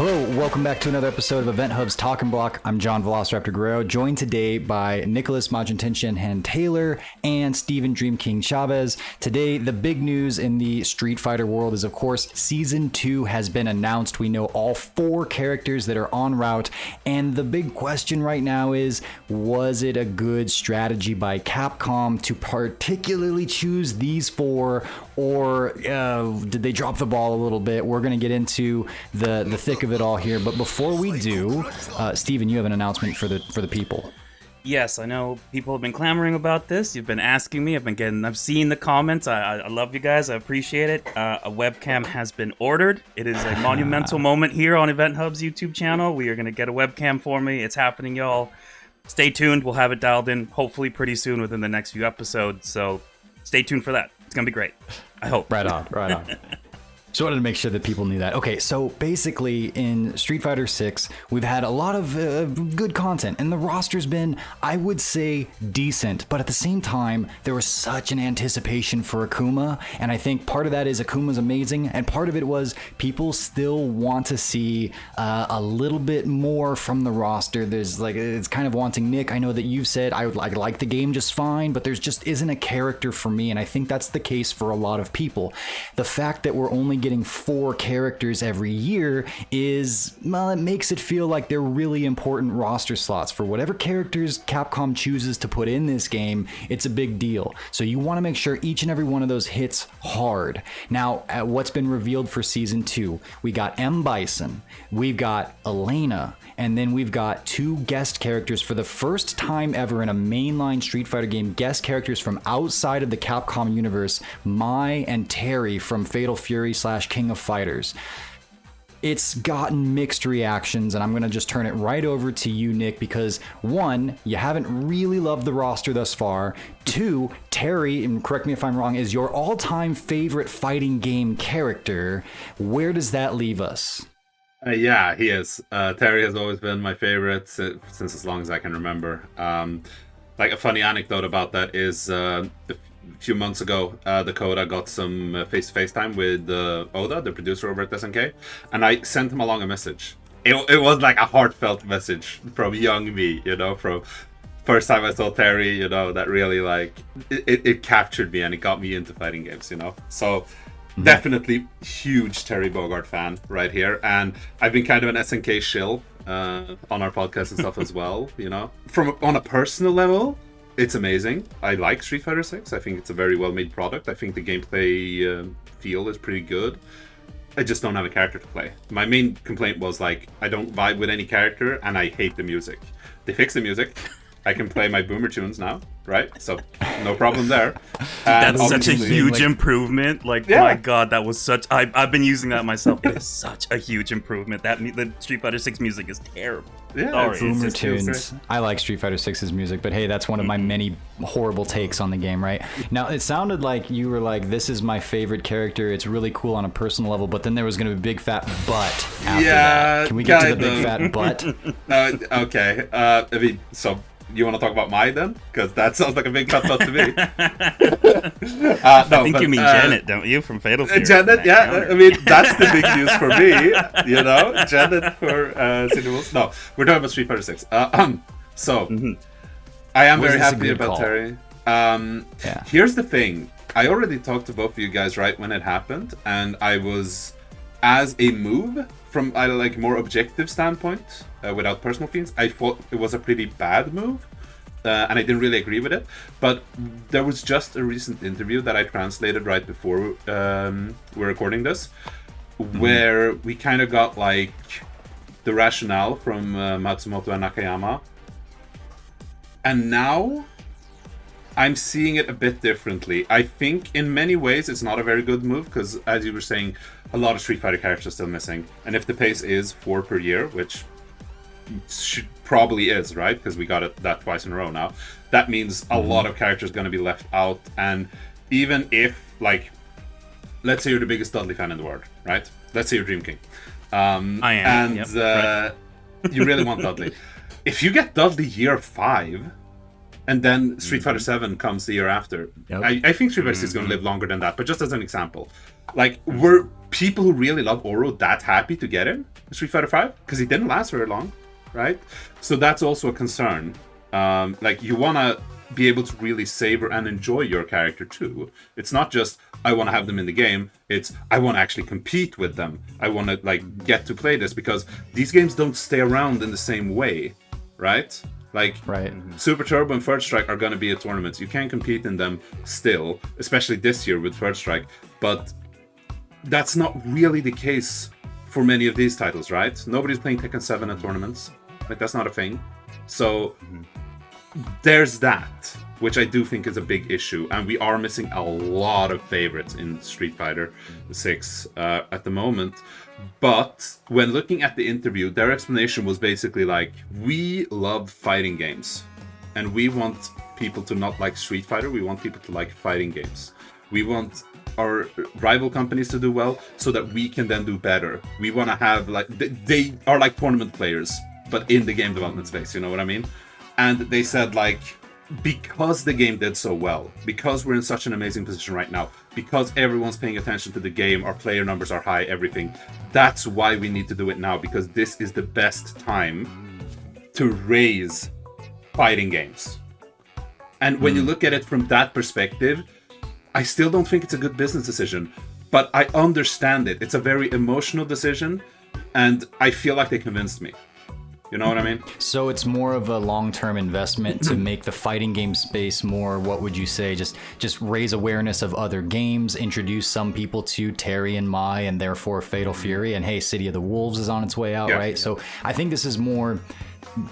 Hello, welcome back to another episode of EventHubs Talking Block. I'm John Velociraptor Guerrero, joined today by Nicholas MajinTenshinhan Taylor and Steven DreamKing Chavez. Today, the big news in the Street Fighter world is, of course, Season 2 has been announced. We know all 4 characters that are en route, and the big question right now is, was it a good strategy by Capcom to particularly choose these 4, or did they drop the ball a little bit? We're going to get into the thick of it all here, but before we do, Steven, you have an announcement for the people. Yes, I know people have been clamoring about this. You've been asking me. I've seen the comments. I love you guys. I appreciate it. A webcam has been ordered. It is a monumental moment here on EventHubs YouTube channel. We are going to get a webcam for me. It's happening, y'all. Stay tuned. We'll have it dialed in hopefully pretty soon within the next few episodes. So stay tuned for that. It's going to be great. I hope. Right on. Just wanted to make sure that people knew that. Okay, so basically in Street Fighter 6, we've had a lot of good content, and the roster's been, I would say, decent, but at the same time, there was such an anticipation for Akuma, and I think part of that is Akuma's amazing, and part of it was people still want to see a little bit more from the roster. There's like, it's kind of wanting Nick. I know that you've said, I like the game just fine, but there's just isn't a character for me, and I think that's the case for a lot of people. The fact that we're only getting 4 characters every year is, well, it makes it feel like they're really important roster slots. For whatever characters Capcom chooses to put in this game, it's a big deal. So you want to make sure each and every one of those hits hard. Now, what's been revealed for Season 2, we got Bison, we've got Elena, and then we've got 2 guest characters for the first time ever in a mainline Street Fighter game, guest characters from outside of the Capcom universe, Mai and Terry from Fatal Fury / King of Fighters. It's gotten mixed reactions, and I'm going to just turn it right over to you, Nick, because 1, you haven't really loved the roster thus far. 2, Terry, and correct me if I'm wrong, is your all-time favorite fighting game character. Where does that leave us? Yeah, he is. Terry has always been my favorite since as long as I can remember. Like a funny anecdote about that is a few months ago, Dakota got some face-to-face time with Oda, the producer over at SNK, and I sent him along a message. It was like a heartfelt message from young me, from first time I saw Terry, that really like, it captured me and it got me into fighting games, So definitely huge Terry Bogard fan right here, and I've been kind of an SNK shill on our podcast and stuff as well, on a personal level. It's amazing. I like Street Fighter 6. I think it's a very well-made product. I think the gameplay feel is pretty good. I just don't have a character to play. My main complaint was like, I don't vibe with any character and I hate the music. They fixed the music. I can play my boomer tunes now, right? So no problem there. That's such a huge improvement. Like, yeah. My God, that was such... I've been using that myself. It is such a huge improvement. The Street Fighter 6 music is terrible. Yeah, boomer tunes. I like Street Fighter 6's music, but hey, that's one of my many horrible takes on the game, right? Now, it sounded like you were like, this is my favorite character. It's really cool on a personal level, but then there was going to be a big fat butt after that. Can we get to the big fat butt? Okay. I mean, so... You want to talk about Mai then? Because that sounds like a big cut to me. I think you mean Janet, don't you? From Fatal Fury. Janet, yeah. I mean, that's the big news for me. Janet for Cinemas. No, we're talking about Street Fighter 6. So, I am very happy about Terry. Here's the thing. I already talked to both of you guys right when it happened, and I was, as a move, from a more objective standpoint, without personal feelings, I thought it was a pretty bad move, and I didn't really agree with it. But there was just a recent interview that I translated right before we're recording this, where we kind of got like the rationale from Matsumoto and Nakayama, and now I'm seeing it a bit differently. I think in many ways it's not a very good move because, as you were saying, a lot of Street Fighter characters are still missing. And if the pace is 4 per year, which probably is, right? Because we got that twice in a row now. That means a lot of characters going to be left out. And even if, let's say you're the biggest Dudley fan in the world, right? Let's say you're DreamKing. I am. And you really want Dudley. If you get Dudley year 5, And then Street Fighter 7 comes the year after. Yep. I think Street Fighter 6 is going to live longer than that, but just as an example. Like, were people who really love Oro that happy to get him in Street Fighter 5? Because he didn't last very long, right? So that's also a concern. Like, you want to be able to really savor and enjoy your character too. It's not just, I want to have them in the game. It's, I want to actually compete with them. I want to, like, get to play this, because these games don't stay around in the same way, right? Like, Super Turbo and Third Strike are going to be at tournaments. You can compete in them still, especially this year with Third Strike. But that's not really the case for many of these titles, right? Nobody's playing Tekken 7 at tournaments. Like, that's not a thing. So there's that, which I do think is a big issue. And we are missing a lot of favorites in Street Fighter 6 at the moment. But when looking at the interview, their explanation was basically like, we love fighting games. And we want people to not like Street Fighter. We want people to like fighting games. We want our rival companies to do well so that we can then do better. We want to have, like, they are like tournament players, but in the game development space, you know what I mean? And they said, like, because the game did so well, because we're in such an amazing position right now, because everyone's paying attention to the game, our player numbers are high, everything, that's why we need to do it now, because this is the best time to raise fighting games. And when you look at it from that perspective, I still don't think it's a good business decision, but I understand it. It's a very emotional decision, and I feel like they convinced me. You know what I mean? So it's more of a long-term investment to make the fighting game space more, what would you say, just raise awareness of other games, introduce some people to Terry and Mai and therefore Fatal Fury, and hey, City of the Wolves is on its way out, right? So I think this is more,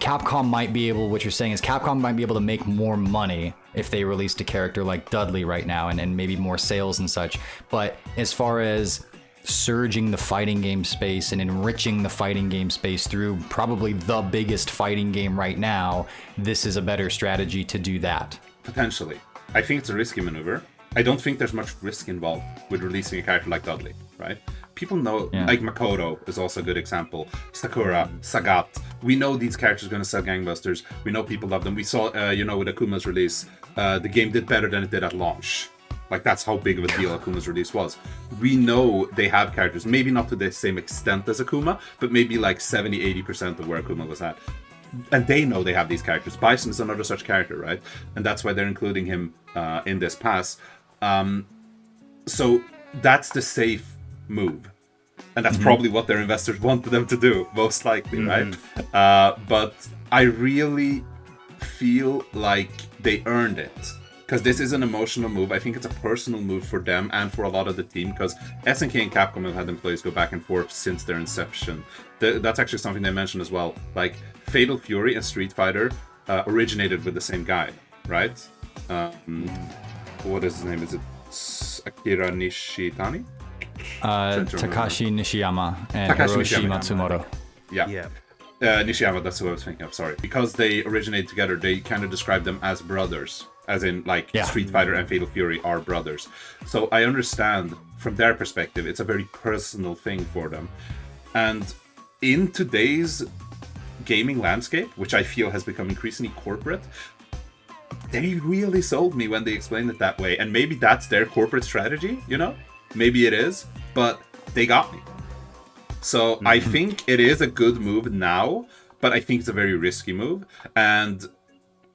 Capcom might be able, what you're saying is Capcom might be able to make more money if they released a character like Dudley right now and maybe more sales and such. But as far as surging the fighting game space and enriching the fighting game space through probably the biggest fighting game right now, this is a better strategy to do that. Potentially. I think it's a risky maneuver. I don't think there's much risk involved with releasing a character like Dudley, right? People know, like Makoto is also a good example. Sakura, Sagat. We know these characters are going to sell gangbusters. We know people love them. We saw, with Akuma's release, the game did better than it did at launch. Like, that's how big of a deal Akuma's release was. We know they have characters, maybe not to the same extent as Akuma, but maybe like 70-80% of where Akuma was at. And they know they have these characters. Bison is another such character, right? And that's why they're including him in this pass. So that's the safe move. And that's probably what their investors wanted them to do, most likely, right? But I really feel like they earned it. Because this is an emotional move. I think it's a personal move for them and for a lot of the team. Because SNK and Capcom have had employees go back and forth since their inception. That's actually something they mentioned as well. Like, Fatal Fury and Street Fighter originated with the same guy, right? What is his name? Is it Akira Nishitani? Takashi Nishiyama and Takashi Hiroshi Nishiyama. Matsumoto. Yeah. Nishiyama, that's who I was thinking of, sorry. Because they originated together, they kind of describe them as brothers. As in, like, Street Fighter and Fatal Fury are brothers. So I understand, from their perspective, it's a very personal thing for them. And in today's gaming landscape, which I feel has become increasingly corporate, they really sold me when they explained it that way. And maybe that's their corporate strategy, you know? Maybe it is, but they got me. So I think it is a good move now, but I think it's a very risky move. And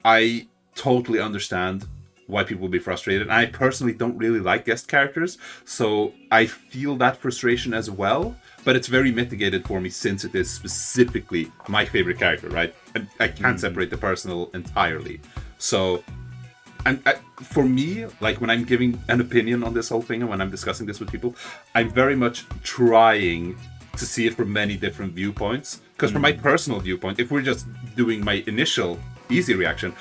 I totally understand why people will be frustrated. I personally don't really like guest characters, so I feel that frustration as well, but it's very mitigated for me since it is specifically my favorite character, right? And I can't separate the personal entirely. So, and for me, like, when I'm giving an opinion on this whole thing and when I'm discussing this with people, I'm very much trying to see it from many different viewpoints. Because from my personal viewpoint, if we're just doing my initial easy reaction,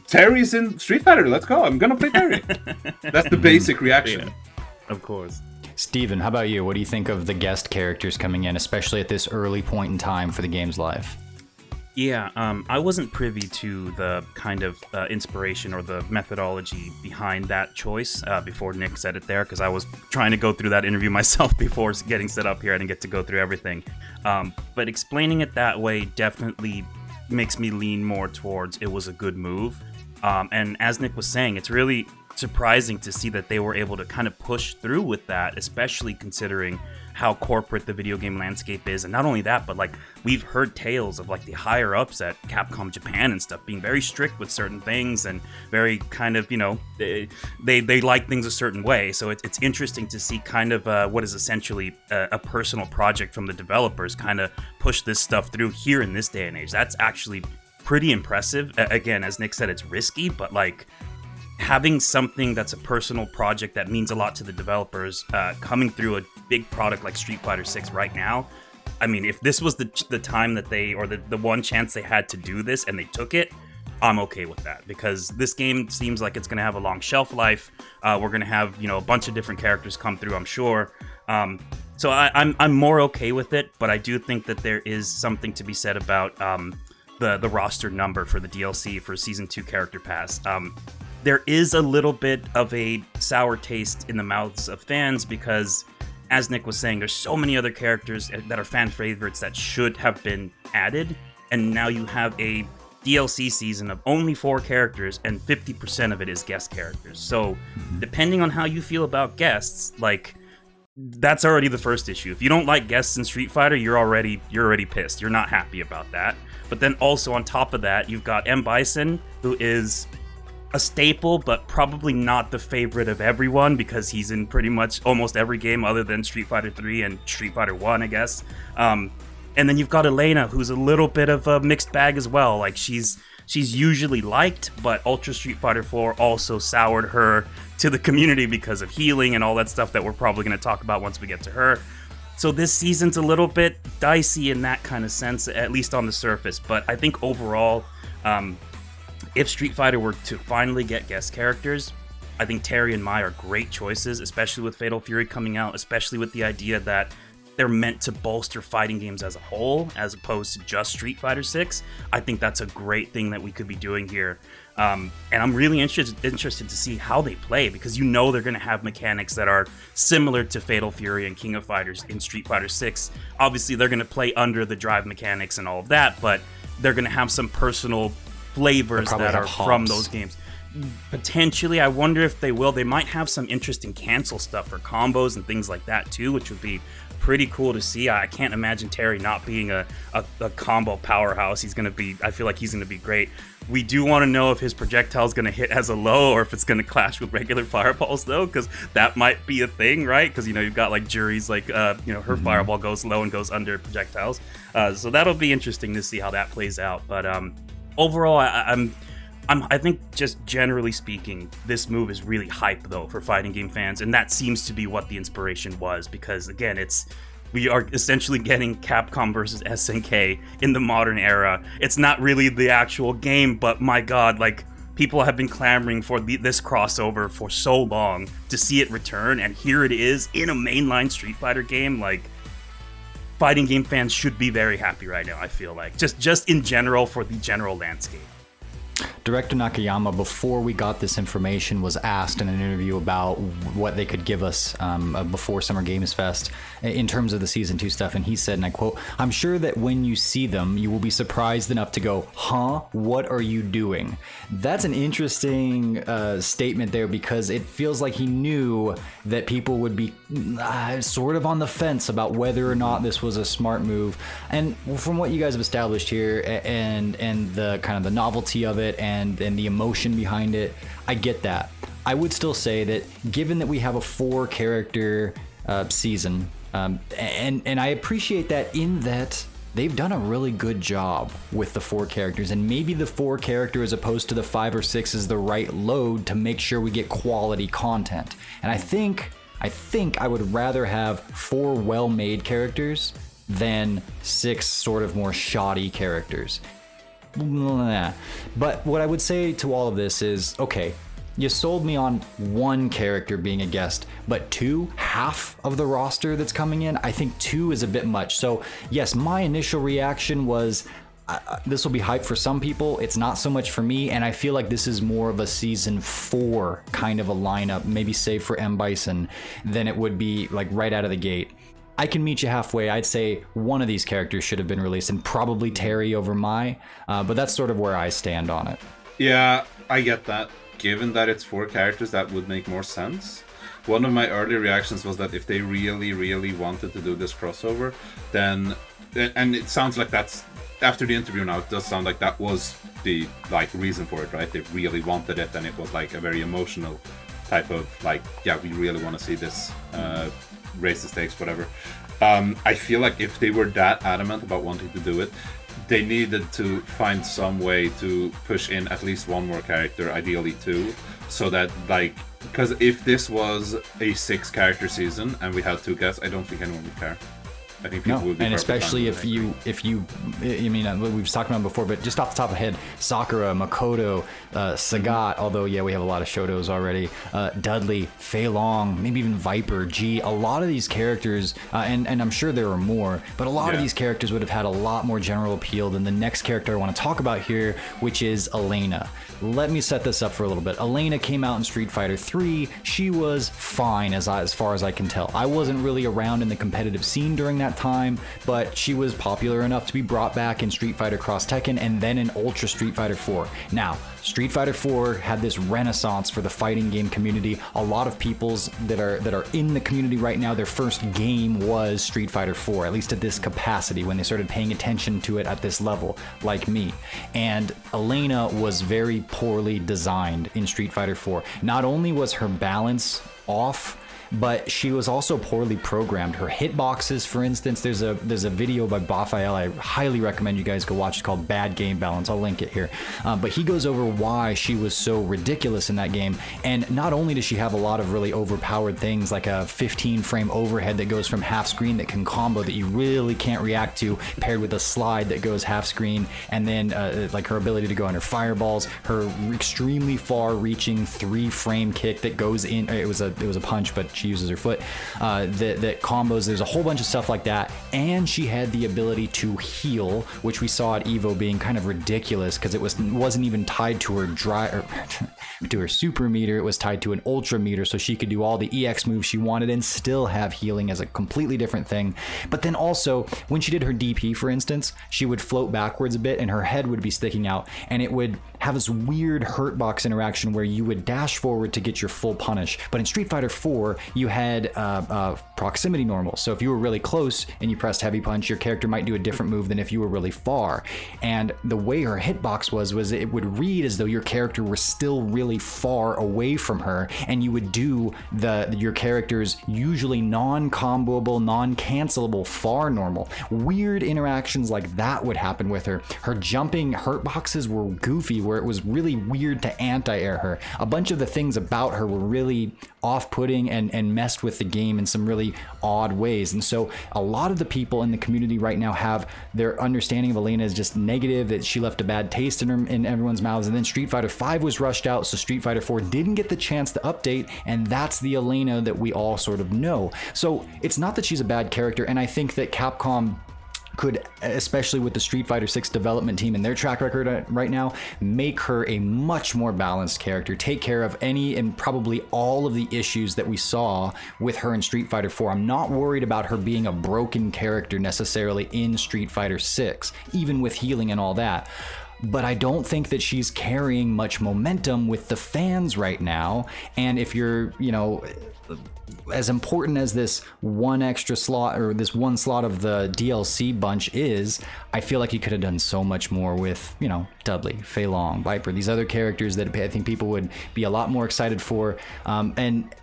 Terry's in Street Fighter, let's go, I'm gonna play Terry. That's the basic reaction. Of course. Steven, how about you? What do you think of the guest characters coming in, especially at this early point in time for the game's life? Yeah, I wasn't privy to the kind of inspiration or the methodology behind that choice before Nick said it there, because I was trying to go through that interview myself before getting set up here. I didn't get to go through everything. But explaining it that way definitely makes me lean more towards it was a good move. And as Nick was saying, it's really surprising to see that they were able to kind of push through with that, especially considering how corporate the video game landscape is. And not only that, but like we've heard tales of like the higher ups at Capcom Japan and stuff being very strict with certain things and very kind of, you know, they like things a certain way. So it's interesting to see kind of what is essentially a personal project from the developers kind of push this stuff through here in this day and age. That's actually pretty impressive. Again, as Nick said, it's risky, but like having something that's a personal project that means a lot to the developers coming through a big product like Street Fighter 6 right now. I mean, if this was the time that they, or the one chance they had to do this and they took it, I'm okay with that, because this game seems like it's going to have a long shelf life. We're going to have, you know, a bunch of different characters come through, I'm sure. So I'm more okay with it, but I do think that there is something to be said about the roster number for the DLC for Season 2 Character Pass. There is a little bit of a sour taste in the mouths of fans because, as Nick was saying, there's so many other characters that are fan favorites that should have been added, and now you have a DLC season of only 4 characters, and 50% of it is guest characters. So, depending on how you feel about guests, like, that's already the first issue. If you don't like guests in Street Fighter, you're already pissed. You're not happy about that. But then also on top of that, you've got Bison, who is a staple, but probably not the favorite of everyone because he's in pretty much almost every game other than Street Fighter 3 and Street Fighter 1, I guess. And then you've got Elena, who's a little bit of a mixed bag as well. Like she's usually liked, but Ultra Street Fighter 4 also soured her to the community because of healing and all that stuff that we're probably going to talk about once we get to her. So this season's a little bit dicey in that kind of sense, at least on the surface. But I think overall, if Street Fighter were to finally get guest characters, I think Terry and Mai are great choices, especially with Fatal Fury coming out, especially with the idea that they're meant to bolster fighting games as a whole, as opposed to just Street Fighter 6. I think that's a great thing that we could be doing here. And I'm really interested to see how they play, because you know they're going to have mechanics that are similar to Fatal Fury and King of Fighters in Street Fighter 6. Obviously, they're going to play under the drive mechanics and all of that, but they're going to have some personal flavors that are from those games. Potentially, I wonder if they will. They might have some interesting cancel stuff for combos and things like that too, which would be pretty cool to see. I can't imagine Terry not being a combo powerhouse. I feel like he's going to be great. We do want to know if his projectile is going to hit as a low or if it's going to clash with regular fireballs, though, because that might be a thing, right? Because, you know, you've got like Juri's, like, her fireball goes low and goes under projectiles. So that'll be interesting to see how that plays out. But overall, I think just generally speaking, this move is really hype though for fighting game fans, and that seems to be what the inspiration was, because again, we are essentially getting Capcom versus SNK in the modern era. It's not really the actual game, but my god, like, people have been clamoring for this crossover for so long to see it return, and here it is in a mainline Street Fighter game. Like, fighting game fans should be very happy right now, I feel like. Just in general, for the general landscape. Director Nakayama, before we got this information, was asked in an interview about what they could give us before Summer Games Fest in terms of the Season 2 stuff, and he said, and I quote, "I'm sure that when you see them, you will be surprised enough to go, huh, what are you doing?" That's an interesting statement there, because it feels like he knew that people would be sort of on the fence about whether or not this was a smart move. And from what you guys have established here, and the kind of the novelty of it and the emotion behind it, I get that. I would still say that given that we have a 4-character season, and I appreciate that in that they've done a really good job with the 4 characters, and maybe the 4-character as opposed to the 5 or 6 is the right load to make sure we get quality content. And I think I would rather have 4 well-made characters than 6 sort of more shoddy characters. But what I would say to all of this is, okay, you sold me on 1 character being a guest, but 2, half of the roster that's coming in, I think 2 is a bit much. So yes, my initial reaction was, this will be hype for some people, it's not so much for me, and I feel like this is more of a Season 4 kind of a lineup, maybe save for Bison, than it would be like right out of the gate. I can meet you halfway. I'd say one of these characters should have been released, and probably Terry over Mai, but that's sort of where I stand on it. Yeah, I get that. Given that it's 4 characters, that would make more sense. One of my early reactions was that if they really wanted to do this crossover, then, and it sounds like that's, after the interview now, it does sound like that was the reason for it, right? They really wanted it, and it was like a very emotional type of yeah, we really want to see this, raise the stakes, whatever. I feel like if they were that adamant about wanting to do it, they needed to find some way to push in at least one more character, ideally 2, so that because if this was a 6-character season and we had 2 guests, I don't think anyone would care. I think people would be, and especially if you, I mean, we've talked about it before, but just off the top of the head, Sakura, Makoto, Sagat, although yeah, we have a lot of Shotos already, Dudley, Fei Long, maybe even Viper, G, a lot of these characters, and I'm sure there are more, but a lot of these characters would have had a lot more general appeal than the next character I want to talk about here, which is Elena. Let me set this up for a little bit. Elena came out in Street Fighter 3. She was fine as far as I can tell. I wasn't really around in the competitive scene during that time, but she was popular enough to be brought back in Street Fighter Cross Tekken and then in Ultra Street Fighter 4. Now, Street Fighter 4 had this renaissance for the fighting game community. A lot of people's that are in the community right now, their first game was Street Fighter 4, at least at this capacity, when they started paying attention to it at this level, like me. And Elena was very poorly designed in Street Fighter 4. Not only was her balance off, but she was also poorly programmed. Her hitboxes, for instance, there's a video by Bafael I highly recommend you guys go watch. It's called Bad Game Balance. I'll link it here. But he goes over why she was so ridiculous in that game. And not only does she have a lot of really overpowered things, like a 15-frame overhead that goes from half screen that can combo that you really can't react to, paired with a slide that goes half screen, and then like her ability to go under fireballs, her extremely far-reaching 3-frame kick that goes in. It was a punch, but she uses her foot, that combos. There's a whole bunch of stuff like that, and she had the ability to heal, which we saw at Evo being kind of ridiculous because it wasn't even tied to her to her super meter. It was tied to an ultra meter, so she could do all the EX moves she wanted and still have healing as a completely different thing. But then also, when she did her DP, for instance, she would float backwards a bit and her head would be sticking out, and it would have this weird hurtbox interaction where you would dash forward to get your full punish. But in Street Fighter 4, you had proximity normal. So if you were really close and you pressed heavy punch, your character might do a different move than if you were really far. And the way her hitbox was it would read as though your character was still really far away from her, and you would do your character's usually non-comboable, non-cancelable far normal. Weird interactions like that would happen with her. Her jumping hurtboxes were goofy, where it was really weird to anti-air her. A bunch of the things about her were really off-putting and messed with the game in some really odd ways. And so a lot of the people in the community right now have their understanding of Elena is just negative, that she left a bad taste in everyone's mouths. And then Street Fighter 5 was rushed out, so Street Fighter 4 didn't get the chance to update, and that's the Elena that we all sort of know. So it's not that she's a bad character, and I think that Capcom could, especially with the Street Fighter 6 development team and their track record right now, make her a much more balanced character, take care of any and probably all of the issues that we saw with her in Street Fighter 4. I'm not worried about her being a broken character necessarily in Street Fighter 6, even with healing and all that. But I don't think that she's carrying much momentum with the fans right now. And if you're, as important as this one extra slot or this one slot of the DLC bunch is, I feel like you could have done so much more with, Dudley, Fei Long, Viper, these other characters that I think people would be a lot more excited for. And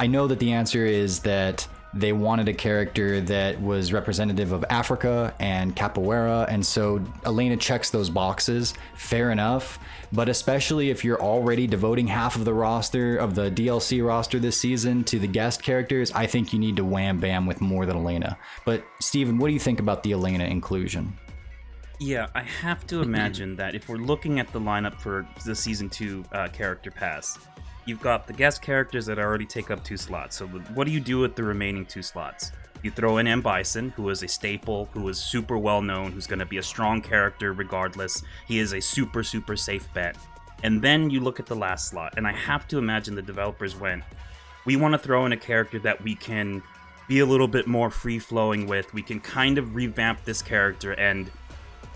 I know that the answer is that they wanted a character that was representative of Africa and capoeira, and so Elena checks those boxes, fair enough. But especially if you're already devoting half of the roster, of the DLC roster this season, to the guest characters, I think you need to wham bam with more than Elena. But Steven, what do you think about the Elena inclusion? Yeah, I have to imagine that if we're looking at the lineup for the Season 2 character pass, you've got the guest characters that already take up 2 slots. So what do you do with the remaining 2 slots? You throw in Bison, who is a staple, who is super well known, who's going to be a strong character regardless. He is a super, super safe bet. And then you look at the last slot, and I have to imagine the developers went, we want to throw in a character that we can be a little bit more free-flowing with. We can kind of revamp this character and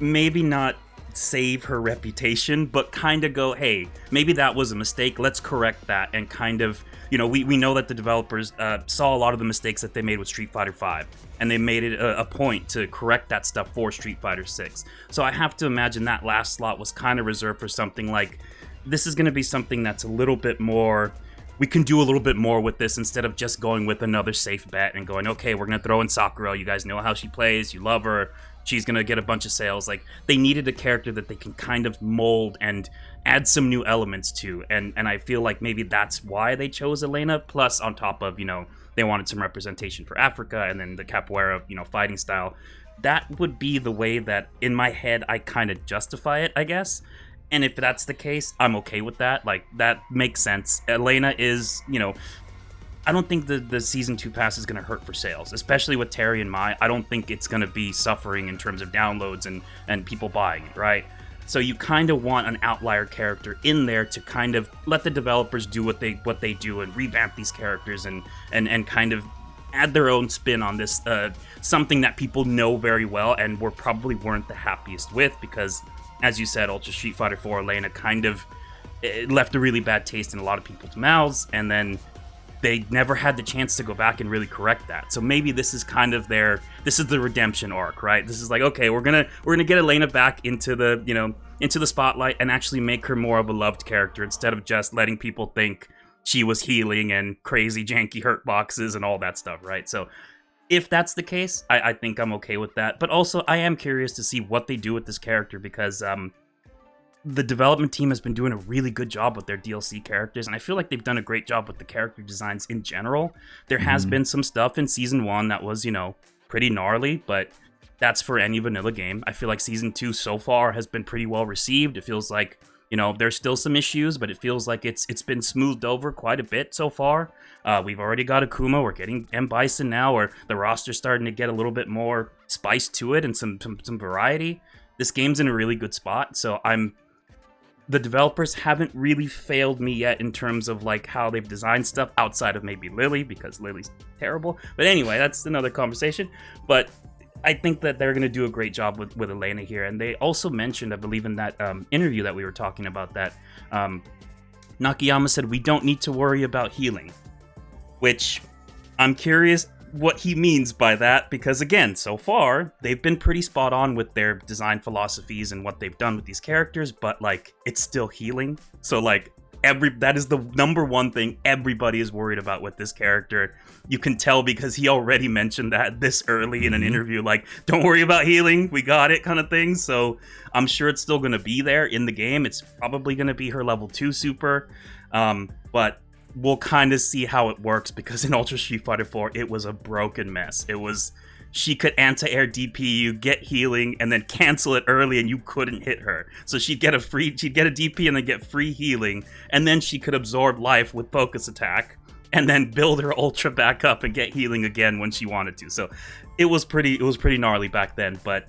maybe not save her reputation, but kind of go, hey, maybe that was a mistake. Let's correct that. And kind of, you know, we know that the developers saw a lot of the mistakes that they made with Street Fighter V, and they made it a point to correct that stuff for Street Fighter 6. So I have to imagine that last slot was kind of reserved for something like, this is going to be something that's a little bit more, we can do a little bit more with this instead of just going with another safe bet and going, okay, we're going to throw in Sakura. You guys know how she plays. You love her. She's going to get a bunch of sales. Like, they needed a character that they can kind of mold and add some new elements to. And I feel like maybe that's why they chose Elena. Plus, on top of, you know, they wanted some representation for Africa and then the capoeira, you know, fighting style. That would be the way that, in my head, I kind of justify it, I guess. And if that's the case, I'm okay with that. Like, that makes sense. Elena is, you know, I don't think the Season 2 pass is going to hurt for sales, especially with Terry and Mai. I don't think it's going to be suffering in terms of downloads and people buying it, right? So you kind of want an outlier character in there to kind of let the developers do what they do and revamp these characters and kind of add their own spin on this, something that people know very well and probably weren't the happiest with, because, as you said, Ultra Street Fighter 4 Elena kind of left a really bad taste in a lot of people's mouths, and then they never had the chance to go back and really correct that. So maybe this is kind of this is the redemption arc, right? This is like, okay, we're gonna get Elena back into the, you know, into the spotlight and actually make her more of a loved character instead of just letting people think she was healing and crazy janky hurt boxes and all that stuff, right? So if that's the case, I think I'm okay with that. But also, I am curious to see what they do with this character, because the development team has been doing a really good job with their DLC characters, and I feel like they've done a great job with the character designs in general. There has been some stuff in Season 1 that was, you know, pretty gnarly, but that's for any vanilla game. I feel like Season 2 so far has been pretty well received. It feels like, you know, there's still some issues, but it feels like it's been smoothed over quite a bit so far. We've already got Akuma, we're getting Bison now, or the roster's starting to get a little bit more spice to it and some variety. This game's in a really good spot, so the developers haven't really failed me yet in terms of like how they've designed stuff, outside of maybe Lily, because Lily's terrible. But anyway, that's another conversation. But I think that they're going to do a great job with Elena here. And they also mentioned, I believe in that interview that we were talking about, that Nakayama said we don't need to worry about healing, which I'm curious what he means by that, because again, so far they've been pretty spot on with their design philosophies and what they've done with these characters, but like, it's still healing. So like, that is the number one thing everybody is worried about with this character. You can tell because he already mentioned that this early in an interview, like, don't worry about healing, we got it, kind of thing. So I'm sure it's still going to be there in the game. It's probably going to be her level 2 super, but we'll kind of see how it works, because in Ultra Street Fighter 4, it was a broken mess. It was, she could anti-air DP you, get healing, and then cancel it early, and you couldn't hit her. So she'd get a DP and then get free healing, and then she could absorb life with focus attack, and then build her ultra back up and get healing again when she wanted to. So it was pretty gnarly back then, but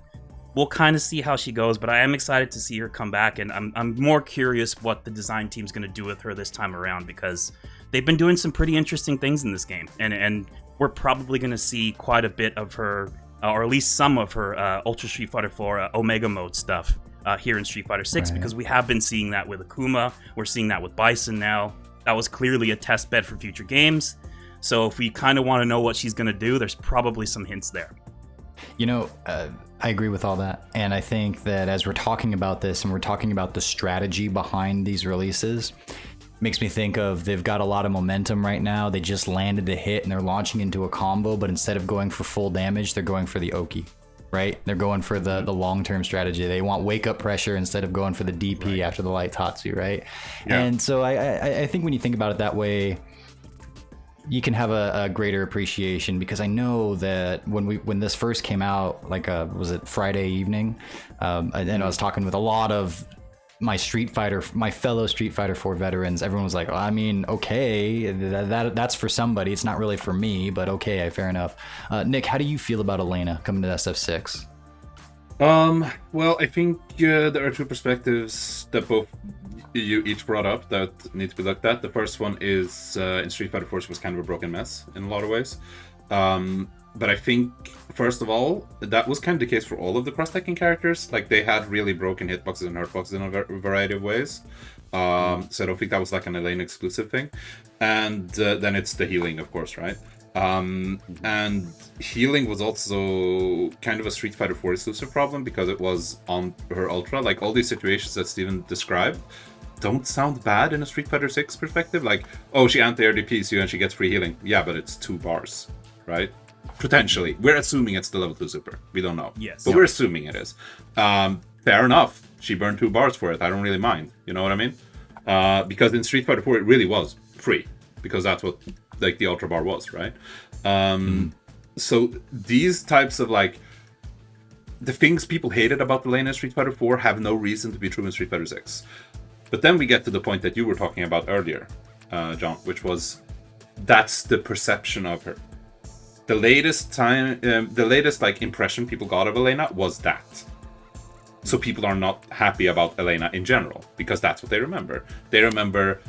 we'll kind of see how she goes. But I am excited to see her come back, and I'm more curious what the design team's going to do with her this time around, because they've been doing some pretty interesting things in this game, and we're probably going to see quite a bit of her, or at least some of her Ultra Street Fighter 4 Omega Mode stuff here in Street Fighter 6, right? Because we have been seeing that with Akuma, we're seeing that with Bison now. That was clearly a test bed for future games. So if we kind of want to know what she's going to do, there's probably some hints there. You know, I agree with all that. And I think that as we're talking about this and we're talking about the strategy behind these releases, makes me think of, they've got a lot of momentum right now. They just landed a hit and they're launching into a combo, but instead of going for full damage, they're going for the Oki, right? They're going for the long-term strategy. They want wake-up pressure instead of going for the DP after the light Tatsu, right? Yeah. And so I think when you think about it that way, you can have a greater appreciation, because I know that when this first came out, like was it Friday evening, and I was talking with a lot of my fellow Street Fighter 4 veterans. Everyone was like, well, I mean, okay, that's for somebody. It's not really for me, but okay, fair enough. Nick, how do you feel about Elena coming to SF6? Well, I think there are two perspectives that both you each brought up that need to be looked at. The first one is in Street Fighter 4 was kind of a broken mess in a lot of ways. But I think, first of all, that was kind of the case for all of the cross-stacking characters. Like, they had really broken hitboxes and hurtboxes in a variety of ways. So I don't think that was like an Elena exclusive thing. And then it's the healing, of course, right? And healing was also kind of a Street Fighter 4 exclusive problem because it was on her Ultra. Like, all these situations that Steven described don't sound bad in a Street Fighter 6 perspective. Like, oh, she anti-RDPs you and she gets free healing. Yeah, but it's 2 bars, right? Potentially. We're assuming it's the level 2 super. We don't know. Yes. But we're assuming it is. Fair enough. She burned 2 bars for it. I don't really mind. You know what I mean? Because in Street Fighter 4, it really was free. Because that's what, like, the Ultra Bar was, right? So these types of, like, the things people hated about Elena in Street Fighter 4 have no reason to be true in Street Fighter 6. But then we get to the point that you were talking about earlier, John, which was that's the perception of her. The latest like impression people got of Elena was that. So people are not happy about Elena in general because that's what they remember. They remember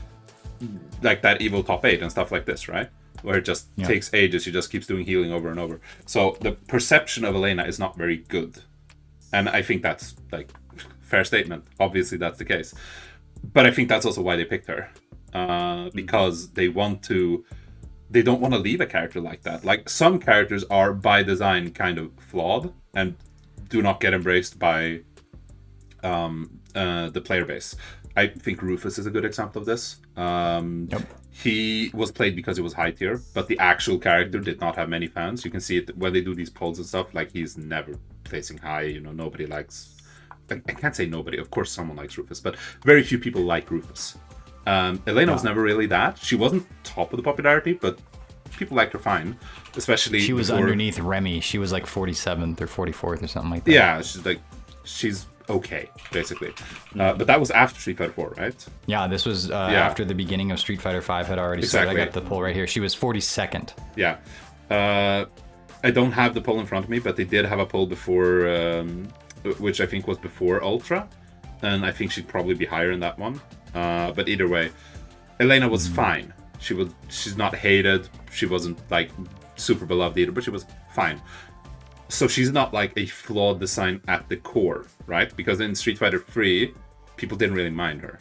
like that evil top 8 and stuff like this, right? Where it just takes ages, she just keeps doing healing over and over. So the perception of Elena is not very good. And I think that's like fair statement. Obviously that's the case. But I think that's also why they picked her. Because they don't want to leave a character like that. Like, some characters are by design kind of flawed and do not get embraced by the player base. I think Rufus is a good example of this. He was played because he was high tier, but the actual character did not have many fans. You can see it when they do these polls and stuff. Like, he's never placing high. You know, nobody likes. I can't say nobody. Of course, someone likes Rufus, but very few people like Rufus. Elena was never really that. She wasn't top of the popularity, but people liked her fine. Especially she was underneath Remy. She was like 47th or 44th or something like that. Yeah, she's okay, basically. But that was after Street Fighter 4, right? Yeah, this was after the beginning of Street Fighter 5 had already started. I got the poll right here. She was 42nd. Yeah. I don't have the poll in front of me, but they did have a poll before, which I think was before Ultra. And I think she'd probably be higher in that one. But either way, Elena was fine. She's not hated. She wasn't like super beloved either, but she was fine. So she's not like a flawed design at the core, right? Because in Street Fighter 3, people didn't really mind her.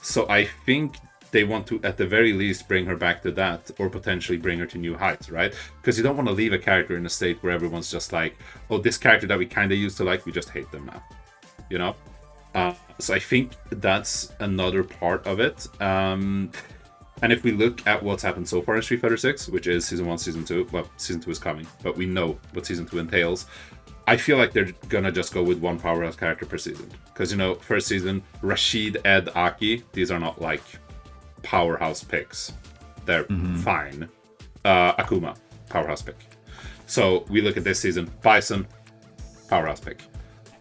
So I think they want to, at the very least, bring her back to that, or potentially bring her to new heights, right? Because you don't want to leave a character in a state where everyone's just like, oh, this character that we kind of used to like, we just hate them now, you know? So I think that's another part of it. And if we look at what's happened so far in Street Fighter 6, which is Season 1, Season 2, well, Season 2 is coming, but we know what Season 2 entails, I feel like they're gonna just go with one powerhouse character per season. Because, you know, first season, Rashid, Ed, Aki, these are not like powerhouse picks. They're fine. Akuma, powerhouse pick. So we look at this season, Bison, powerhouse pick.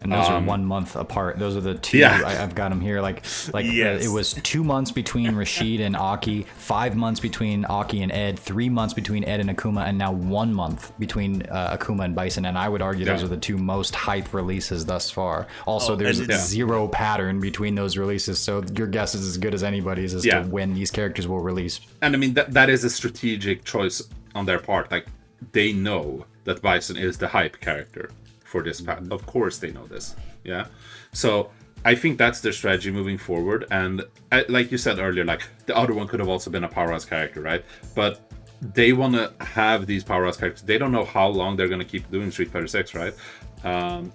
And those are 1 month apart. Those are the two. I've got them here. It was 2 months between Rashid and Aki, 5 months between Aki and Ed, 3 months between Ed and Akuma, and now 1 month between Akuma and Bison. And I would argue those are the two most hype releases thus far. Also, there's zero pattern between those releases, so your guess is as good as anybody's as to when these characters will release. And I mean, that is a strategic choice on their part. Like, they know that Bison is the hype character for this path. Of course they know this. Yeah. So I think that's their strategy moving forward. And like you said earlier, like, the other one could have also been a powerhouse character, right? But they want to have these powerhouse characters. They don't know how long they're going to keep doing Street Fighter 6, right?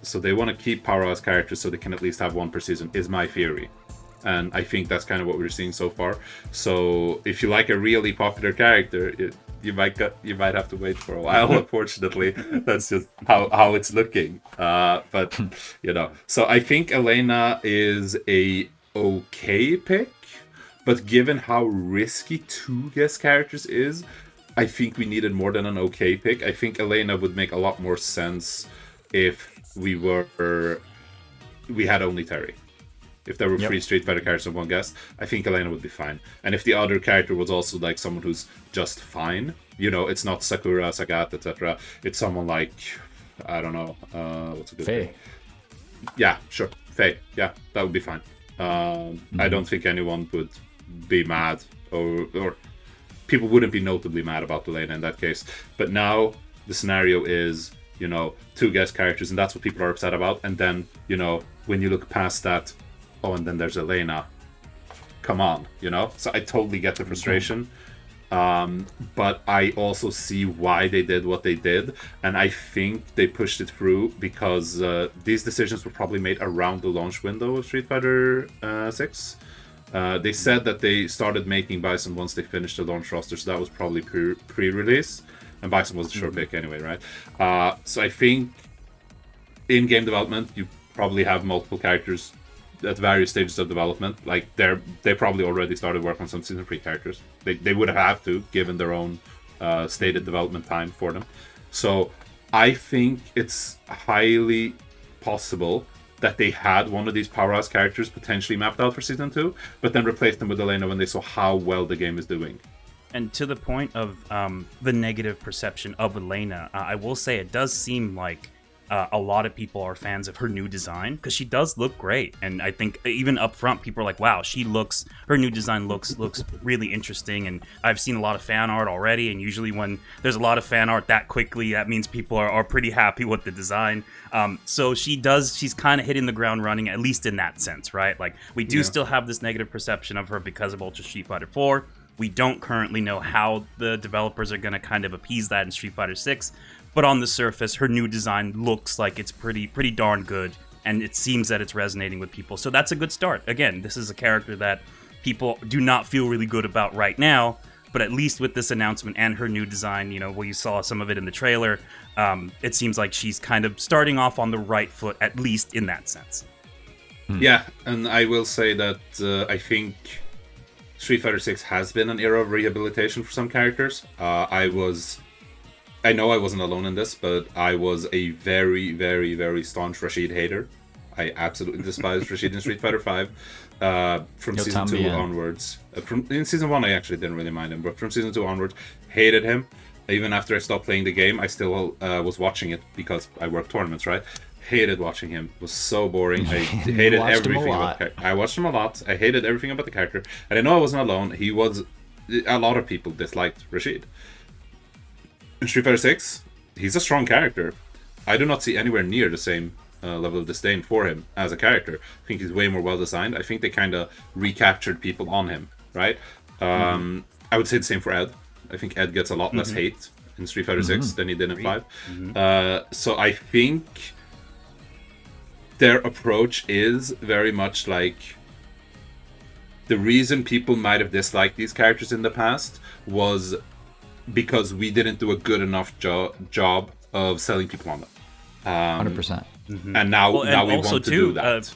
So they want to keep powerhouse characters so they can at least have one per season, is my theory. And I think that's kind of what we're seeing so far. So if you like a really popular character, you might have to wait for a while. Unfortunately, that's just how it's looking. But you know, so I think Elena is a okay pick, but given how risky 2 guest characters is, I think we needed more than an okay pick. I think Elena would make a lot more sense if we had only Terry. If there were 3 Street Fighter characters and 1 guest, I think Elena would be fine. And if the other character was also like someone who's just fine, you know, it's not Sakura, Sagat, etc. It's someone like, I don't know, what's a good Faye. name? Yeah, sure, Faye. Yeah, that would be fine. I don't think anyone would be mad or people wouldn't be notably mad about Elena in that case. But now the scenario is, you know, 2 guest characters, and that's what people are upset about. And then, you know, when you look past that, oh, and then there's Elena. Come on, you know? So I totally get the frustration. But I also see why they did what they did, and I think they pushed it through because these decisions were probably made around the launch window of Street Fighter 6. They said that they started making Bison once they finished the launch roster, so that was probably pre-release, and Bison was a sure pick anyway, right? So I think in game development, you probably have multiple characters at various stages of development. Like they probably already started work on some season 3 characters. They would have to, given their own stated development time for them. So I think it's highly possible that they had one of these powerhouse characters potentially mapped out for season 2, but then replaced them with Elena when they saw how well the game is doing. And to the point of the negative perception of Elena, I will say it does seem like a lot of people are fans of her new design, because she does look great. And I think even up front, people are like, wow, her new design looks really interesting. And I've seen a lot of fan art already, and usually when there's a lot of fan art that quickly, that means people are pretty happy with the design. So she's kind of hitting the ground running, at least in that sense, right? Like, we do still have this negative perception of her because of Ultra Street Fighter 4. We don't currently know how the developers are going to kind of appease that in Street Fighter 6. But on the surface, her new design looks like it's pretty darn good, and it seems that it's resonating with people. So that's a good start. Again, this is a character that people do not feel really good about right now, but at least with this announcement and her new design, you know, where you saw some of it in the trailer, it seems like she's kind of starting off on the right foot, at least in that sense. Yeah, and I will say that I think Street Fighter 6 has been an era of rehabilitation for some characters. I know I wasn't alone in this, but I was a very, very, very staunch Rashid hater. I absolutely despised Rashid in Street Fighter 5 from season 2 onwards. In season 1, I actually didn't really mind him, but from season 2 onwards, hated him. Even after I stopped playing the game, I still was watching it because I worked tournaments, right? Hated watching him. It was so boring. I hated everything about the character. I watched him a lot. I hated everything about the character. And I know I wasn't alone. A lot of people disliked Rashid. In Street Fighter 6, he's a strong character. I do not see anywhere near the same level of disdain for him as a character. I think he's way more well designed. I think they kind of recaptured people on him, right? I would say the same for Ed. I think Ed gets a lot less hate in Street Fighter 6 than he did in 5. So I think their approach is very much like the reason people might have disliked these characters in the past was because we didn't do a good enough job of selling people on them. 100%. And now we want to do that.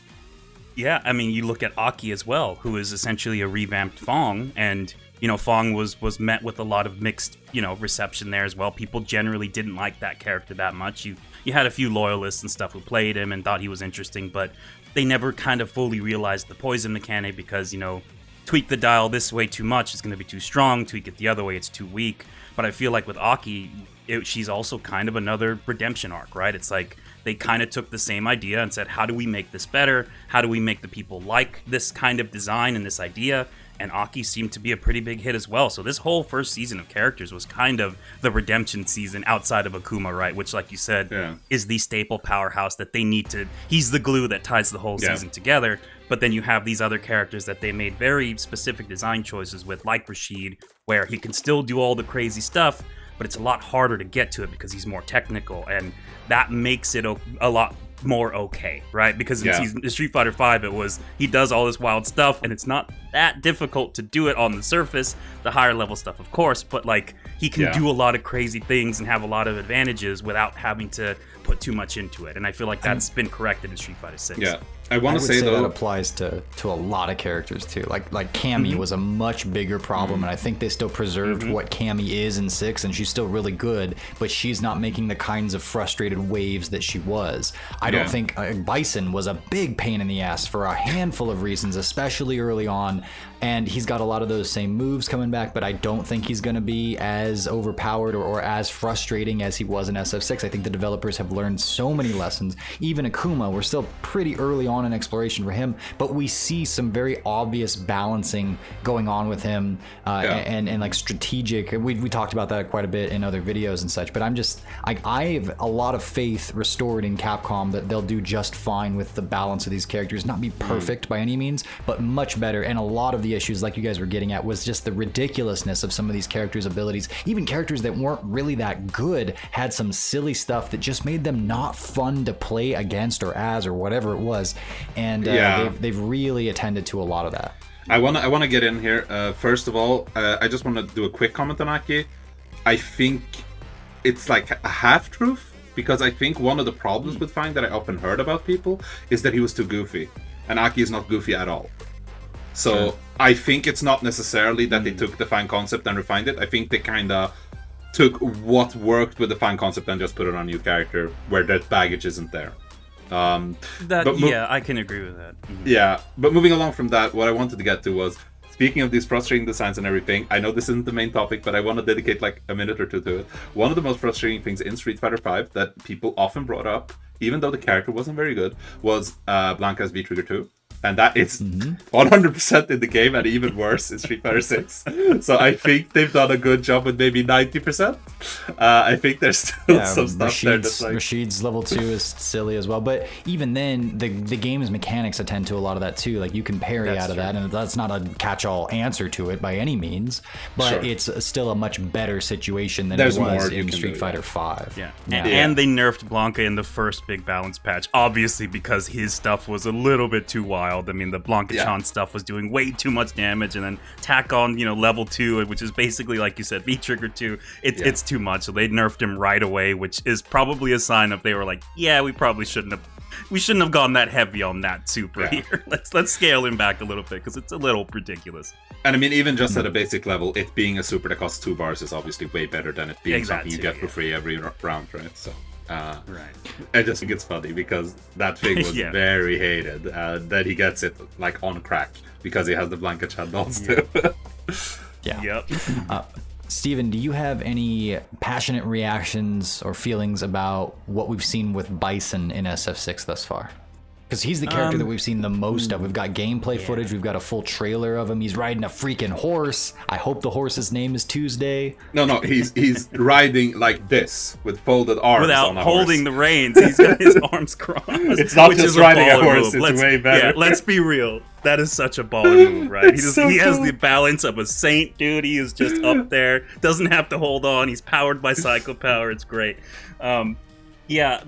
Yeah, I mean, you look at Aki as well, who is essentially a revamped Fong, and, you know, Fong was met with a lot of mixed, you know, reception there as well. People generally didn't like that character that much. You had a few loyalists and stuff who played him and thought he was interesting, but they never kind of fully realized the poison mechanic because, you know, tweak the dial this way too much, it's going to be too strong. Tweak it the other way, it's too weak. But I feel like with Aki, she's also kind of another redemption arc, right? It's like they kind of took the same idea and said, how do we make this better? How do we make the people like this kind of design and this idea? And Aki seemed to be a pretty big hit as well. So this whole first season of characters was kind of the redemption season outside of Akuma, right? Which, like you said, is the staple powerhouse that they need to... He's the glue that ties the whole season together. But then you have these other characters that they made very specific design choices with, like Rashid, where he can still do all the crazy stuff, but it's a lot harder to get to it because he's more technical. And that makes it a lot more okay, right? Because in Street Fighter 5, it was he does all this wild stuff, and it's not that difficult to do it on the surface. The higher level stuff, of course, but like he can do a lot of crazy things and have a lot of advantages without having to put too much into it. And I feel like that's been corrected in Street Fighter 6. Yeah. I want to say though that applies to a lot of characters too. Like Cammy was a much bigger problem, and I think they still preserved what Cammy is in 6, and she's still really good, but she's not making the kinds of frustrated waves that she was. I don't think Bison was a big pain in the ass for a handful of reasons, especially early on. and he's got a lot of those same moves coming back, but I don't think he's going to be as overpowered or as frustrating as he was in SF6. I think the developers have learned so many lessons. Even Akuma, we're still pretty early on in exploration for him, but we see some very obvious balancing going on with him, and like strategic. We talked about that quite a bit in other videos and such, but I have a lot of faith restored in Capcom that they'll do just fine with the balance of these characters. Not be perfect by any means, but much better. And a lot of the issues, like you guys were getting at, was just the ridiculousness of some of these characters' abilities. Even characters that weren't really that good had some silly stuff that just made them not fun to play against or as or whatever it was. And they've really attended to a lot of that. I wanna get in here. First of all, I just want to do a quick comment on Aki. I think it's like a half truth, because I think one of the problems with Fang that I often heard about people is that he was too goofy, and Aki is not goofy at all. So I think it's not necessarily that they took the Fang concept and refined it. I think they kind of took what worked with the Fang concept and just put it on a new character where that baggage isn't there. I can agree with that. Mm-hmm. Yeah, but moving along from that, what I wanted to get to was, speaking of these frustrating designs and everything, I know this isn't the main topic, but I want to dedicate like a minute or two to it. One of the most frustrating things in Street Fighter V that people often brought up, even though the character wasn't very good, was Blanca's V-Trigger 2. And that is 100% in the game, and even worse in Street Fighter 6. So I think they've done a good job with maybe 90%. I think there's still some stuff there that's like... Rashid's level 2 is silly as well. But even then, the game's mechanics attend to a lot of that too. Like, you can parry out of that, and that's not a catch-all answer to it by any means. But it's still a much better situation than it was in Street Fighter 5. Yeah. And they nerfed Blanca in the first big balance patch, obviously because his stuff was a little bit too wild. I mean, the Blanca-chan stuff was doing way too much damage, and then tack on, level 2, which is basically, like you said, V-Trigger 2, it's too much. So they nerfed him right away, which is probably a sign of they were like, we probably shouldn't have gone that heavy on that super here. Let's scale him back a little bit, because it's a little ridiculous. And I mean, even just at a basic level, it being a super that costs 2 bars is obviously way better than it being something you get for free every round, right? So I just think it's funny because that thing was very hated. That he gets it like on crack because he has the Blanca Chan dolls too. Steven, do you have any passionate reactions or feelings about what we've seen with Bison in SF6 thus far? Because he's the character that we've seen the most of. We've got gameplay footage. We've got a full trailer of him. He's riding a freaking horse. I hope the horse's name is Tuesday. No, he's riding like this with folded arms without on a holding horse. the reins. He's got his arms crossed. It's not just riding a horse. It's way better. Yeah, let's be real. That is such a baller move, right? He has the balance of a saint, dude. He is just up there. Doesn't have to hold on. He's powered by Psycho Power. It's great.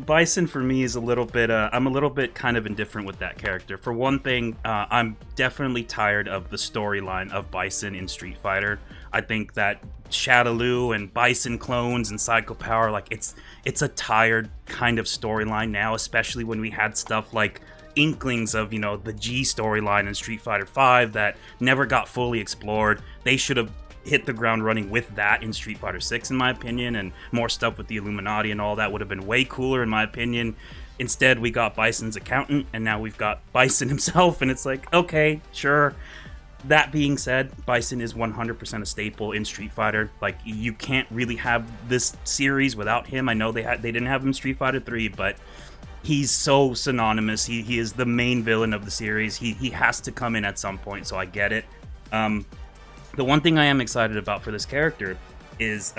Bison for me is a little bit, I'm a little bit kind of indifferent with that character. For one thing, I'm definitely tired of the storyline of Bison in Street Fighter. I think that Shadaloo and Bison clones and Psycho Power, like, it's a tired kind of storyline now, especially when we had stuff like inklings of, the G storyline in Street Fighter V that never got fully explored. They should have hit the ground running with that in Street Fighter 6, in my opinion, and more stuff with the Illuminati and all that would have been way cooler, in my opinion. Instead, we got Bison's accountant, and now we've got Bison himself, and it's like, okay, sure. That being said, Bison is 100% a staple in Street Fighter. Like, you can't really have this series without him. I know they didn't have him in Street Fighter 3, but he's so synonymous. He is the main villain of the series. He has to come in at some point, so I get it. The one thing I am excited about for this character is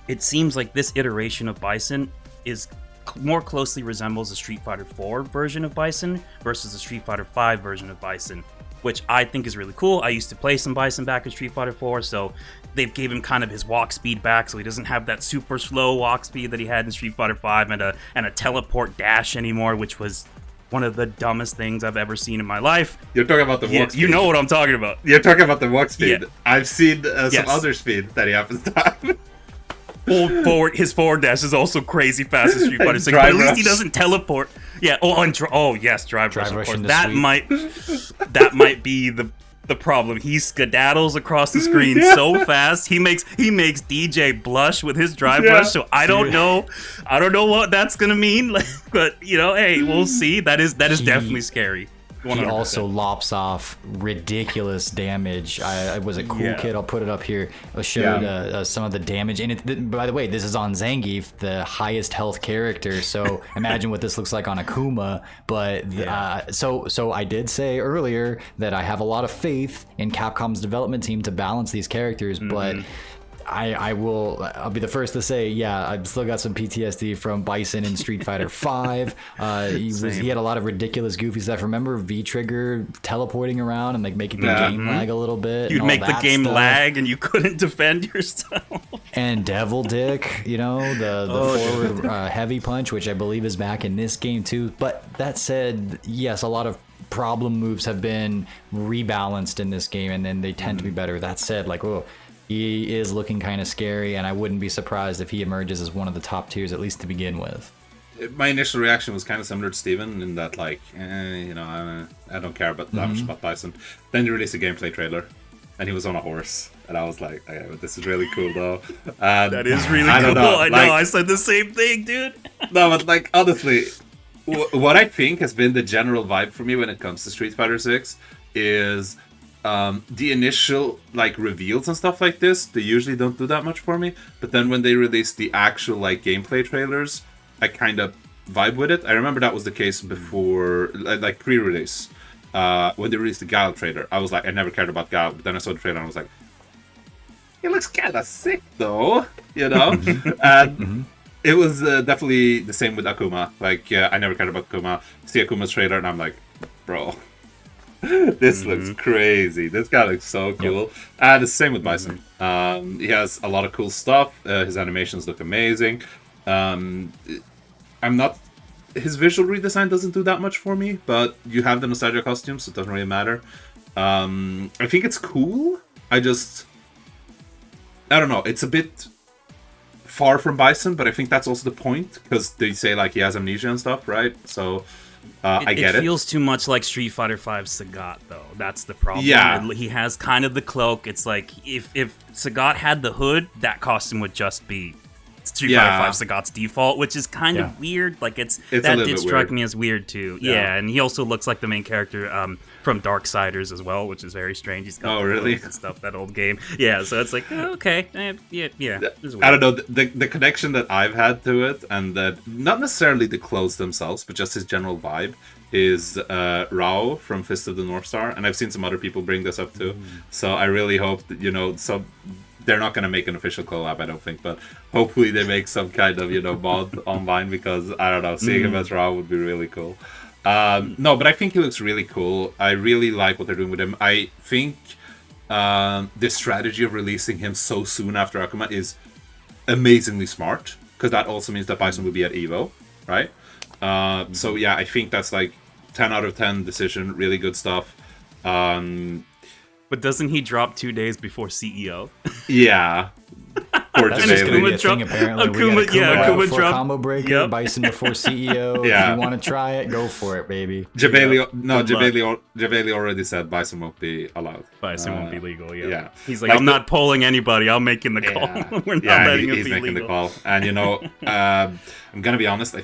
it seems like this iteration of Bison is more closely resembles a Street Fighter 4 version of Bison versus a Street Fighter 5 version of Bison, which I think is really cool. I used to play some Bison back in Street Fighter 4, so they gave him kind of his walk speed back, so he doesn't have that super slow walk speed that he had in Street Fighter 5 and a teleport dash anymore, which was one of the dumbest things I've ever seen in my life. You're talking about the walk speed. You know what I'm talking about. You're talking about the walk speed. Yeah. I've seen some other speed that he happens to have. His forward dash is also crazy fast in Street Fighter 6, but at least he doesn't teleport. Yeah. Drive rush. Of course. That might be the problem. He skedaddles across the screen so fast. He makes DJ blush with his drive rush. So I don't know what that's gonna mean. But hey, we'll see. That is definitely scary. he 100%. also lops off ridiculous damage. I was a cool kid. I'll put it up here. I showed some of the damage. And by the way, this is on Zangief, the highest health character. So imagine what this looks like on Akuma. But so I did say earlier that I have a lot of faith in Capcom's development team to balance these characters, but I'll be the first to say, I've still got some PTSD from Bison in Street Fighter 5. He had a lot of ridiculous goofy stuff. Remember V-Trigger teleporting around and like making the game lag a little bit? You'd make the game lag and you couldn't defend yourself. And Devil Dick, the forward heavy punch, which I believe is back in this game too. But that said, yes, a lot of problem moves have been rebalanced in this game, and then they tend to be better. That said, he is looking kind of scary, and I wouldn't be surprised if he emerges as one of the top tiers, at least to begin with. My initial reaction was kind of similar to Steven in that, I don't care that much about Bison. Then you released a gameplay trailer, and he was on a horse, and I was like, okay, this is really cool, though. That is really cool. I know, I said the same thing, dude. No, but honestly, what I think has been the general vibe for me when it comes to Street Fighter 6 is the initial reveals and stuff like this. They usually don't do that much for me, but then when they release the actual gameplay trailers, I kind of vibe with it. I remember that was the case before, pre-release, when they released the Gal trailer. I was like, I never cared about Gal, but then I saw the trailer and I was like, it looks kind of sick though, and it was definitely the same with Akuma. I never cared about Akuma. See Akuma's trailer and I'm like, bro, this looks crazy. This guy looks so cool. And it's the same with Bison. He has a lot of cool stuff. His animations look amazing. His visual redesign doesn't do that much for me, but you have the nostalgia costumes, so it doesn't really matter. I think it's cool. I don't know. It's a bit far from Bison, but I think that's also the point, because they say he has amnesia and stuff, right? So I get it. It feels too much like Street Fighter V Sagat, though. That's the problem. Yeah. He has kind of the cloak. It's like if Sagat had the hood, that costume would just be Street Fighter V Sagat's default, which is kind of weird. It's that did strike me as weird too. Yeah, and he also looks like the main character from Darksiders as well, which is very strange. He's got and stuff, that old game. Yeah, so it's like okay, yeah. It's weird. I don't know, the connection that I've had to it, and that not necessarily the clothes themselves, but just his general vibe, is Rao from Fist of the North Star, and I've seen some other people bring this up too. So I really hope that they're not going to make an official collab, I don't think, but hopefully they make some kind of mod online, because I don't know, seeing him as Rao would be really cool. No, but I think he looks really cool. I really like what they're doing with him. I think the strategy of releasing him so soon after Akuma is amazingly smart, because that also means that Bison will be at EVO, right? So yeah, I think that's 10 out of 10 decision, really good stuff. But doesn't he drop 2 days before CEO? Yeah. Or Akuma, apparently. Akuma before drop combo breaker, Bison before CEO. Yeah. If you want to try it, go for it, baby. Jabali already said Bison won't be allowed. Bison won't be legal, yeah. He's like, I'm not polling anybody, I'm making the call. We're not letting him be legal. He's making the call. And I'm gonna be honest, I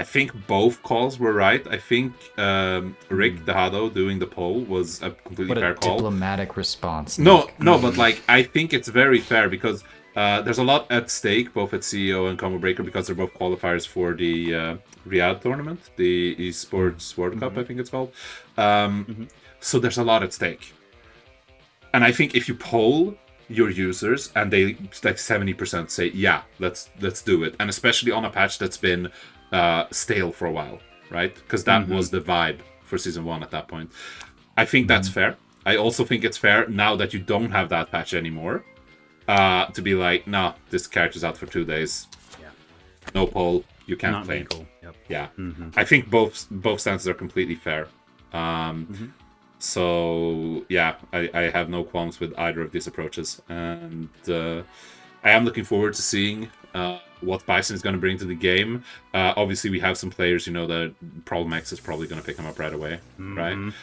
think both calls were right. I think Rick Dehado doing the poll was a completely fair call. Diplomatic response. No, but I think it's very fair, because there's a lot at stake, both at CEO and Combo Breaker, because they're both qualifiers for the Riyadh tournament, the Esports World Cup, I think it's called. So there's a lot at stake. And I think if you poll your users and they 70% say, yeah, let's do it. And especially on a patch that's been stale for a while, right? Because that was the vibe for Season 1 at that point. I think that's fair. I also think it's fair, now that you don't have that patch anymore, to be like, no, this character's out for 2 days. Yeah. No poll, you can't Not play. legal. Yep. Yeah. I think both stances are completely fair. So, yeah, I have no qualms with either of these approaches. And I am looking forward to seeing what Bison is going to bring to the game. Obviously, we have some players, that Problem X is probably going to pick him up right away, right?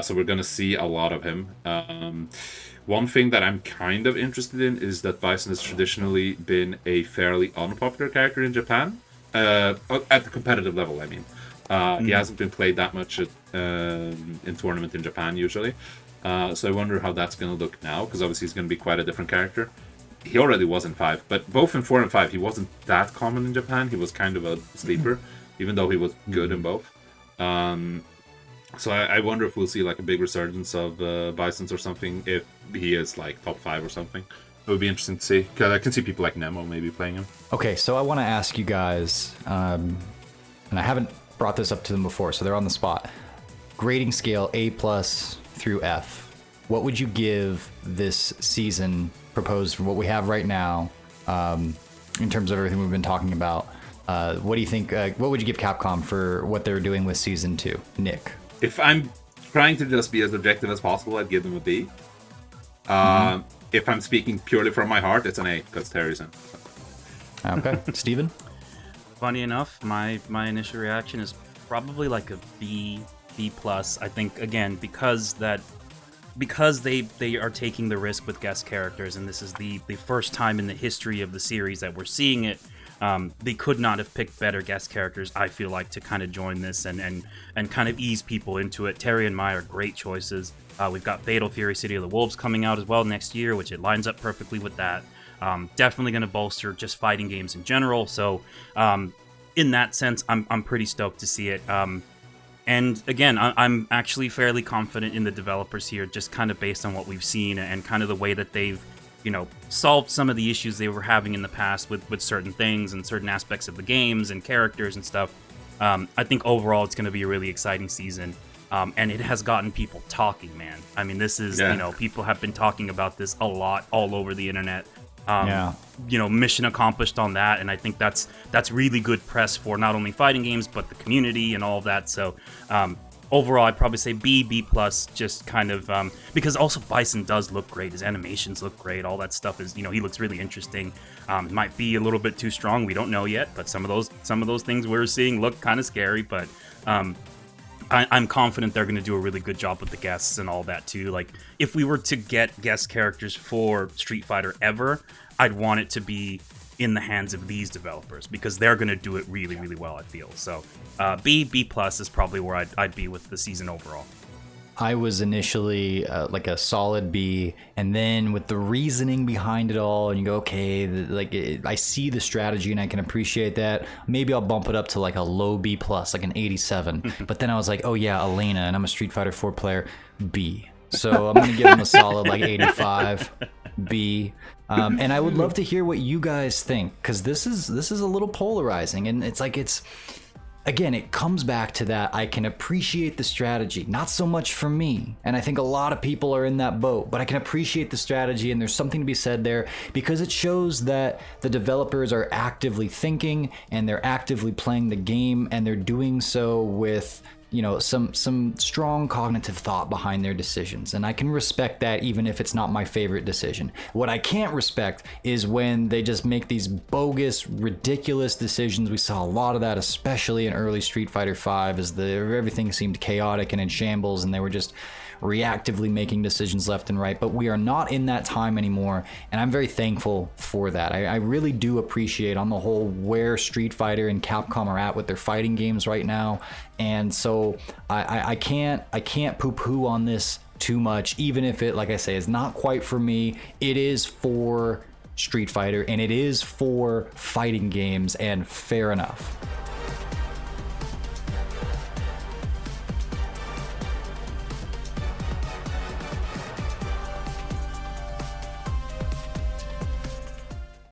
So we're going to see a lot of him. One thing that I'm kind of interested in is that Bison has traditionally been a fairly unpopular character in Japan, at the competitive level, I mean. He hasn't been played that much in tournament in Japan usually. So I wonder how that's going to look now, because obviously he's going to be quite a different character. He already was in 5, but both in 4 and 5, he wasn't that common in Japan. He was kind of a sleeper, even though he was good in both. So I wonder if we'll see like a big resurgence of Bisons or something, if he is like top 5 or something. It would be interesting to see, because I can see people like Nemo maybe playing him. Okay, so I want to ask you guys, and I haven't brought this up to them before, so they're on the spot. Grading scale A+ through F. What would you give this season proposed from what we have right now, in terms of everything we've been talking about? What do you think? What would you give Capcom for what they're doing with season 2? Nick? If I'm trying to just be as objective as possible, I'd give them a B. If I'm speaking purely from my heart, it's an A, because Terry's in. Okay. Steven? Funny enough, my initial reaction is probably like a B+. I think, again, because they are taking the risk with guest characters, and this is the first time in the history of the series that we're seeing it. They could not have picked better guest characters, I feel like, to kind of join this and kind of ease people into it. Terry and Mai are great choices. We've got Fatal Fury City of the Wolves coming out as well next year, which it lines up perfectly with that. Definitely going to bolster just fighting games in general. So in that sense, I'm pretty stoked to see it. And again, I'm actually fairly confident in the developers here, just kind of based on what we've seen and kind of the way that they've, solved some of the issues they were having in the past with certain things and certain aspects of the games and characters and stuff. I think overall it's going to be a really exciting season. And it has gotten people talking, man. I mean, this is, people have been talking about this a lot all over the internet. Mission accomplished on that, and I think that's really good press for not only fighting games but the community and all of that. So overall, I'd probably say B+, just kind of because also Bison does look great. His animations look great. All that stuff is, he looks really interesting. Might be a little bit too strong. We don't know yet, but some of those things we're seeing look kind of scary. But I'm confident they're going to do a really good job with the guests and all that too. Like, if we were to get guest characters for Street Fighter ever, I'd want it to be in the hands of these developers, because they're going to do it really, really well, I feel. So B+ is probably where I'd be with the season overall. I was initially like a solid B, and then with the reasoning behind it all, and you go, okay, I see the strategy and I can appreciate that. Maybe I'll bump it up to like a low B+, like an 87. But then I was like, oh yeah, Elena, and I'm a Street Fighter 4 player, B. So I'm gonna give them a solid like 85, B. And I would love to hear what you guys think, because this is a little polarizing, and again, it comes back to that. I can appreciate the strategy, not so much for me. And I think a lot of people are in that boat, but I can appreciate the strategy, and there's something to be said there, because it shows that the developers are actively thinking and they're actively playing the game, and they're doing so with some strong cognitive thought behind their decisions. And I can respect that, even if it's not my favorite decision. What I can't respect is when they just make these bogus, ridiculous decisions. We saw a lot of that, especially in early Street Fighter V, as everything seemed chaotic and in shambles, and they were just reactively making decisions left and right. But we are not in that time anymore, and I'm very thankful for that. I really do appreciate, on the whole, where Street Fighter and Capcom are at with their fighting games right now. And so I can't poo-poo on this too much, even if it, like I say, is not quite for me. It is for Street Fighter, and it is for fighting games, and fair enough.